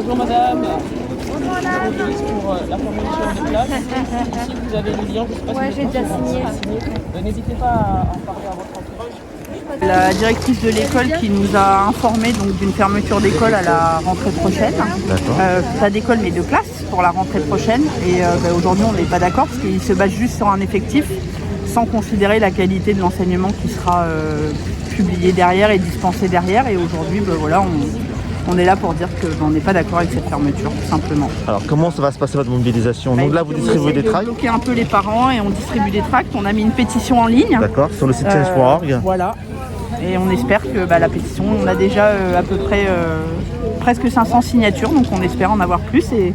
Bonjour madame. Aujourd'hui pour la fermeture de classe. Ici vous avez le lien, je sais pas si j'ai déjà signé. N'hésitez pas à en parler à votre entourage. La directrice de l'école qui nous a informé d'une fermeture d'école à la rentrée prochaine. Pas d'école mais de classe pour la rentrée prochaine. Et aujourd'hui on n'est pas d'accord parce qu'il se base juste sur un effectif sans considérer la qualité de l'enseignement qui sera publié derrière et dispensé derrière. Et aujourd'hui voilà, on est là pour dire qu'on n'est pas d'accord avec cette fermeture, tout simplement. Alors, comment ça va se passer votre mobilisation? Donc là, vous distribuez des tracts. On bloquer un peu les parents et on distribue des tracts. On a mis une pétition en ligne. D'accord, sur le site change.org. Voilà. Et on espère que la pétition, on a déjà à peu près presque 500 signatures. Donc on espère en avoir plus et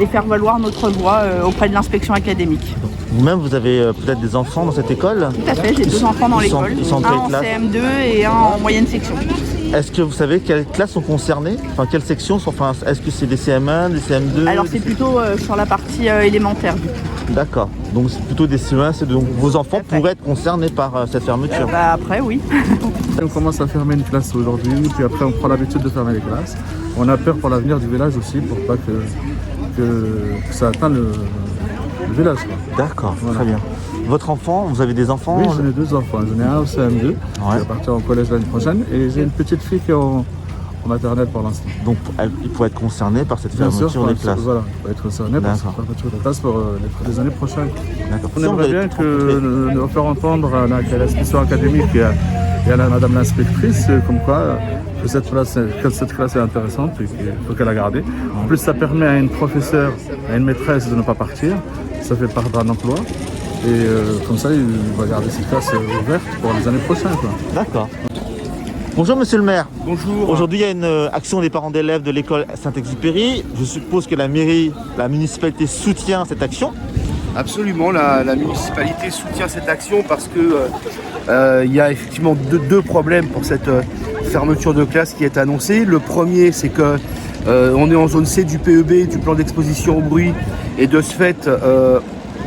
faire valoir notre voix auprès de l'inspection académique. Vous-même, vous avez peut-être des enfants dans cette école? Tout à fait, j'ai 2 enfants dans l'école. Un en CM2 et un en moyenne section. Est-ce que vous savez quelles classes sont concernées? Enfin, quelles sections sont... Enfin, est-ce que c'est des CM1, des CM2? Alors c'est plutôt sur la partie élémentaire du coup. D'accord, donc c'est plutôt des CE1, donc vos enfants pourraient être concernés par cette fermeture? Après oui. On commence à fermer une classe aujourd'hui, puis après on prend l'habitude de fermer les classes. On a peur pour l'avenir du village aussi, pour pas que ça atteigne le village. D'accord, voilà. Très bien. Votre enfant, vous avez des enfants? Oui, j'en ai 2 enfants. J'en ai un au CM2, qui va partir au collège l'année prochaine, et j'ai une petite fille qui est en maternelle pour l'instant. Donc il pourrait être concerné par cette fermeture des classes? Voilà, il pourrait être concerné par cette fermeture des classes pour les années prochaines. D'accord. On aimerait bien nous faire entendre à l'inspection académique et à Madame l'inspectrice, comme quoi que cette classe est intéressante et qu'il faut qu'elle la garde. En plus, ça permet à une professeure, à une maîtresse de ne pas partir. Ça fait perdre un emploi. Et comme ça, il va garder cette classe ouverte pour les années prochaines. D'accord. Bonjour monsieur le maire. Bonjour. Aujourd'hui il y a une action des parents d'élèves de l'école Saint-Exupéry. Je suppose que la mairie, la municipalité soutient cette action? Absolument, la municipalité soutient cette action parce que il y a effectivement deux problèmes pour cette fermeture de classe qui est annoncée. Le premier, c'est que on est en zone C du PEB, du plan d'exposition au bruit, et de ce fait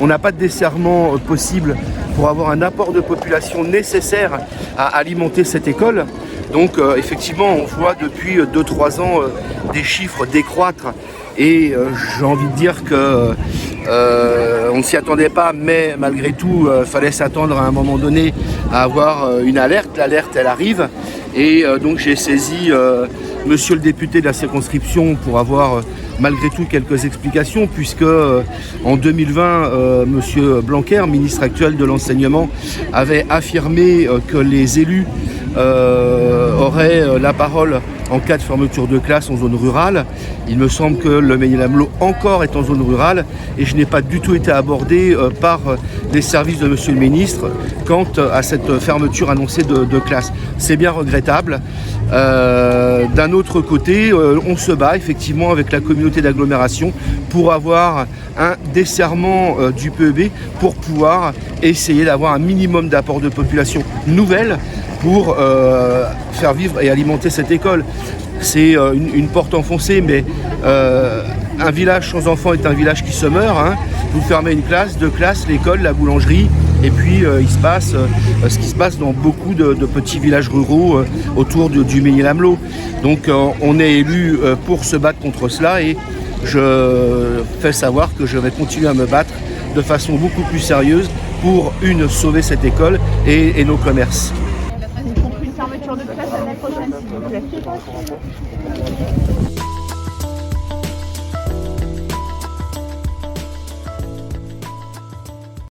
on n'a pas de desserrement possible pour avoir un apport de population nécessaire à alimenter cette école. Donc effectivement, on voit depuis 2-3 ans des chiffres décroître et j'ai envie de dire que on ne s'y attendait pas, mais malgré tout, fallait s'attendre à un moment donné à avoir une alerte. L'alerte, elle arrive et donc j'ai saisi monsieur le député de la circonscription pour avoir malgré tout quelques explications, puisque en 2020, monsieur Blanquer, ministre actuel de l'enseignement, avait affirmé que les élus auraient la parole en cas de fermeture de classe en zone rurale. Il me semble que le Mesnil-Amelot encore est en zone rurale et je n'ai pas du tout été abordé par les services de monsieur le ministre quant à cette fermeture annoncée de classe. C'est bien regrettable. D'un autre côté, on se bat effectivement avec la communauté d'agglomération pour avoir un desserrement du PEB pour pouvoir essayer d'avoir un minimum d'apport de population nouvelle pour faire vivre et alimenter cette école. C'est une porte enfoncée, mais un village sans enfants est un village qui se meurt. Hein. Vous fermez une classe, 2 classes, l'école, la boulangerie, et puis il se passe ce qui se passe dans beaucoup de petits villages ruraux autour du Mesnil-Amelot. Donc on est élu pour se battre contre cela et je fais savoir que je vais continuer à me battre de façon beaucoup plus sérieuse pour sauver cette école et nos commerces. Contre une fermeture de classe l'année prochaine, s'il vous plaît.